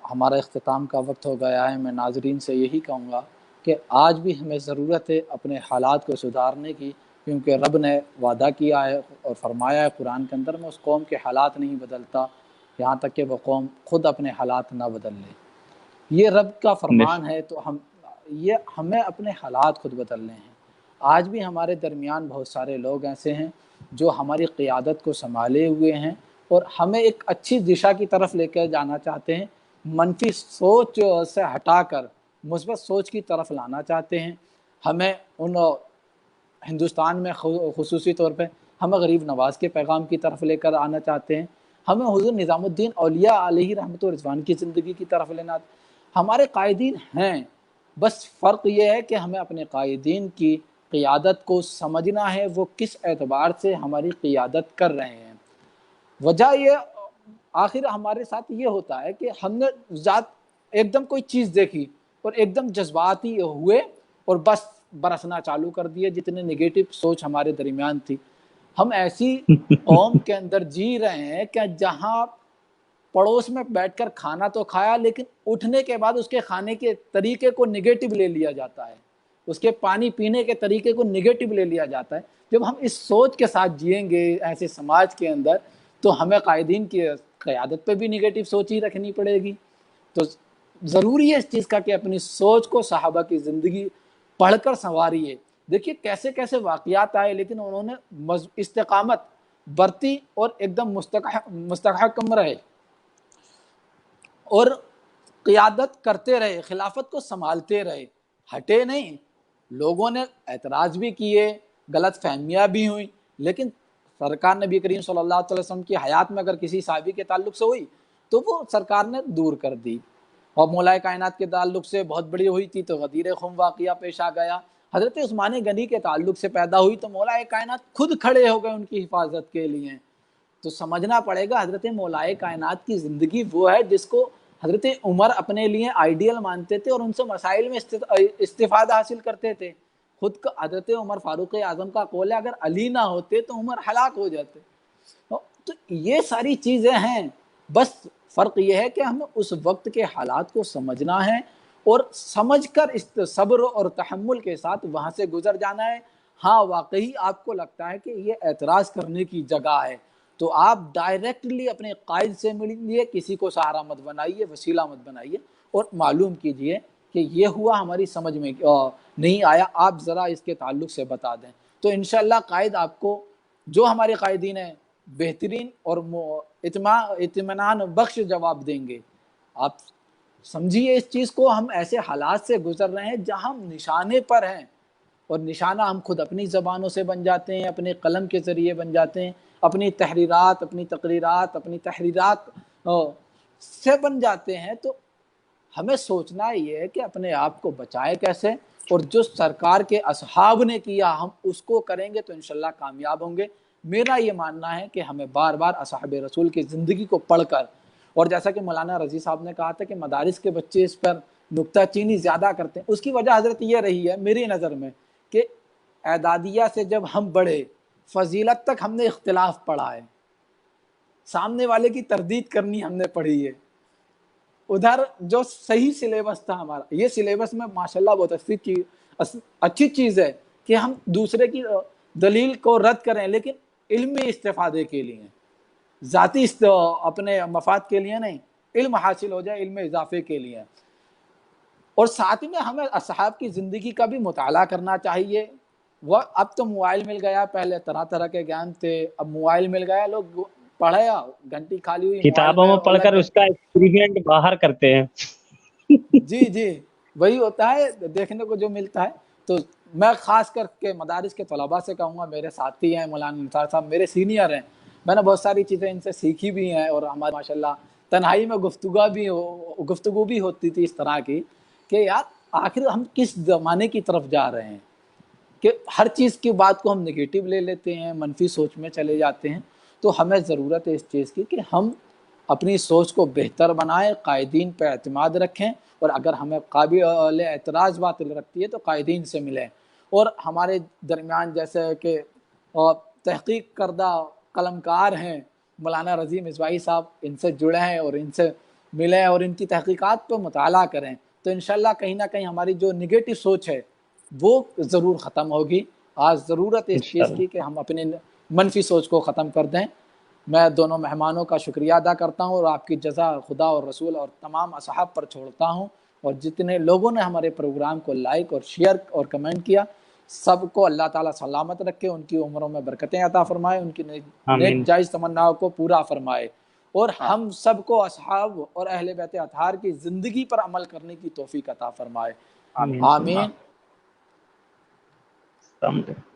ہمارا اختتام کا وقت ہو گیا ہے۔ میں ناظرین سے یہی کہوں گا کہ آج بھی ہمیں ضرورت ہے اپنے حالات کو سدھارنے کی، کیونکہ رب نے وعدہ کیا ہے اور فرمایا ہے قرآن کے اندر، میں اس قوم کے حالات نہیں بدلتا یہاں تک کہ وہ قوم خود اپنے حالات نہ بدل لے۔ یہ رب کا فرمان ہے، تو ہمیں اپنے حالات خود بدلنے ہیں۔ آج بھی ہمارے درمیان بہت سارے لوگ ایسے ہیں جو ہماری قیادت کو سنبھالے ہوئے ہیں اور ہمیں ایک اچھی دشا کی طرف لے کے جانا چاہتے ہیں، منفی سوچ سے ہٹا کر مثبت سوچ کی طرف لانا چاہتے ہیں۔ ہمیں ہندوستان میں خصوصی طور پہ ہمیں غریب نواز کے پیغام کی طرف لے کر آنا چاہتے ہیں، ہمیں حضور نظام الدین اولیاء علیہ رحمۃ و رضوان کی زندگی کی طرف لینا۔ ہمارے قائدین ہیں، بس فرق یہ ہے کہ ہمیں اپنے قائدین کی قیادت کو سمجھنا ہے، وہ کس اعتبار سے ہماری قیادت کر رہے ہیں۔ وجہ یہ آخر ہمارے ساتھ یہ ہوتا ہے کہ ہم نے ایک دم کوئی چیز دیکھی اور ایک دم جذباتی ہوئے اور بس برسنا چالو کر دیے، جتنے نگیٹو سوچ ہمارے درمیان تھی۔ ہم ایسی قوم کے اندر جی رہے ہیں کہ جہاں پڑوس میں بیٹھ کر کھانا تو کھایا، لیکن اٹھنے کے بعد اس کے کھانے کے طریقے کو نگیٹو لے لیا جاتا ہے، اس کے پانی پینے کے طریقے کو نگیٹو لے لیا جاتا ہے۔ جب ہم اس سوچ کے ساتھ جئیں گے ایسے سماج کے اندر، تو ہمیں قائدین کی قیادت پہ بھی نگیٹو سوچ ہی رکھنی پڑے گی۔ تو ضروری ہے اس چیز کا کہ اپنی سوچ کو صحابہ کی زندگی پڑھ کر سنواریے۔ دیکھیے کیسے کیسے واقعات آئے، لیکن انہوں نے استقامت برتی اور ایک دم مستحکم رہے اور قیادت کرتے رہے، خلافت کو سنبھالتے رہے، ہٹے نہیں۔ لوگوں نے اعتراض بھی کیے، غلط فہمیاں بھی ہوئیں، لیکن سرکار نبی کریم صلی اللہ علیہ وسلم کی حیات میں اگر کسی صحابی کے تعلق سے ہوئی تو وہ سرکار نے دور کر دی، اور مولا کائنات کے تعلق سے بہت بڑی ہوئی تھی تو غدیر خم واقعہ پیش آ گیا۔ حضرت عثمان غنی کے تعلق سے پیدا ہوئی تو مولا کائنات خود کھڑے ہو گئے ان کی حفاظت کے لیے۔ تو سمجھنا پڑے گا حضرت مولا کائنات کی زندگی وہ ہے جس کو حضرت عمر اپنے لیے آئیڈیل مانتے تھے اور ان سے مسائل میں استفادہ حاصل کرتے تھے۔ خود کا حضرت عمر فاروق اعظم کا قول ہے، اگر علی نہ ہوتے تو عمر ہلاک ہو جاتے۔ تو یہ ساری چیزیں ہیں، بس فرق یہ ہے کہ ہمیں اس وقت کے حالات کو سمجھنا ہے اور سمجھ کر صبر اور تحمل کے ساتھ وہاں سے گزر جانا ہے۔ ہاں واقعی آپ کو لگتا ہے کہ یہ اعتراض کرنے کی جگہ ہے تو آپ ڈائریکٹلی اپنے قائد سے ملیے، کسی کو سہارا مت بنائیے، وسیلہ مت بنائیے، اور معلوم کیجئے کہ یہ ہوا ہماری سمجھ میں نہیں آیا، آپ ذرا اس کے تعلق سے بتا دیں۔ تو انشاءاللہ قائد آپ کو، جو ہمارے قائدین ہیں، بہترین اور اطمینان بخش جواب دیں گے۔ آپ سمجھیے اس چیز کو، ہم ایسے حالات سے گزر رہے ہیں جہاں ہم نشانے پر ہیں، اور نشانہ ہم خود اپنی زبانوں سے بن جاتے ہیں، اپنے قلم کے ذریعے بن جاتے ہیں، اپنی تحریرات، اپنی تقریرات، اپنی تحریرات سے بن جاتے ہیں۔ تو ہمیں سوچنا یہ ہے کہ اپنے آپ کو بچائے کیسے، اور جو سرکار کے اصحاب نے کیا ہم اس کو کریں گے تو انشاءاللہ کامیاب ہوں گے۔ میرا یہ ماننا ہے کہ ہمیں بار بار اصحاب رسول کی زندگی کو پڑھ کر، اور جیسا کہ مولانا رضی صاحب نے کہا تھا کہ مدارس کے بچے اس پر نکتہ چینی زیادہ کرتے ہیں، اس کی وجہ حضرت یہ رہی ہے میری نظر میں کہ اعدادیہ سے جب ہم بڑھے، فضیلت تک ہم نے اختلاف پڑھا ہے، سامنے والے کی تردید کرنی ہم نے پڑھی ہے۔ ادھر جو صحیح سلیبس تھا ہمارا، یہ سلیبس میں ماشاءاللہ بہت اچھی چیز ہے کہ ہم دوسرے کی دلیل کو رد کریں، لیکن علمی استفادے کے لیے، ذاتی اپنے مفاد کے لیے نہیں، علم حاصل ہو جائے، علم اضافے کے لیے۔ اور ساتھ میں ہمیں اصحاب کی زندگی کا بھی مطالعہ کرنا چاہیے۔ وہ اب تو موبائل مل گیا، پہلے طرح طرح کے گیان تھے، اب موبائل مل گیا، لوگ پڑھے، گھنٹی خالی ہوئی موبائل کتابوں میں میں پڑھ کر الگ اس کا ایکسپیریمنٹ باہر کرتے ہیں۔ جی وہی ہوتا ہے دیکھنے کو جو ملتا ہے۔ تو میں خاص کر کے مدارس کے طلباء سے کہوں گا، میرے ساتھی ہیں مولانا نثار صاحب، میرے سینئر ہیں، میں نے بہت ساری چیزیں ان سے سیکھی بھی ہیں، اور ہمارے ماشاءاللہ تنہائی میں گفتگو بھی ہوتی تھی اس طرح کی کہ یار آخر ہم کس زمانے کی طرف جا رہے ہیں کہ ہر چیز کی بات کو ہم نگیٹو لے لیتے ہیں، منفی سوچ میں چلے جاتے ہیں۔ تو ہمیں ضرورت ہے اس چیز کی کہ ہم اپنی سوچ کو بہتر بنائیں، قائدین پہ اعتماد رکھیں، اور اگر ہمیں قابل اعتراض بات رکھتی ہے تو قائدین سے ملیں۔ اور ہمارے درمیان جیسے کہ تحقیق کردہ قلمکار ہیں مولانا رضی مصباحی صاحب، ان سے جڑے ہیں اور ان سے ملیں اور ان کی تحقیقات پہ مطالعہ کریں تو انشاءاللہ کہیں نہ کہیں ہماری جو نگیٹو سوچ ہے وہ ضرور ختم ہوگی۔ آج ضرورت ہے اس چیز انشاءاللہ۔ کی کہ ہم اپنے منفی سوچ کو ختم کر دیں۔ میں دونوں مہمانوں کا شکریہ ادا کرتا ہوں اور آپ کی جزا خدا اور رسول اور تمام اصحاب پر چھوڑتا ہوں، اور جتنے لوگوں نے ہمارے پروگرام کو لائک اور شیئر اور کمنٹ کیا سب کو اللہ تعالیٰ سلامت رکھے، ان کی عمروں میں برکتیں عطا فرمائے، ان کی آمین۔ نیک جائز تمناؤں کو پورا فرمائے، اور ہم سب کو اصحاب اور اہل بیت اطہار کی زندگی پر عمل کرنے کی توفیق عطا فرمائے۔ آمین۔ آمین۔ السلام علیکم۔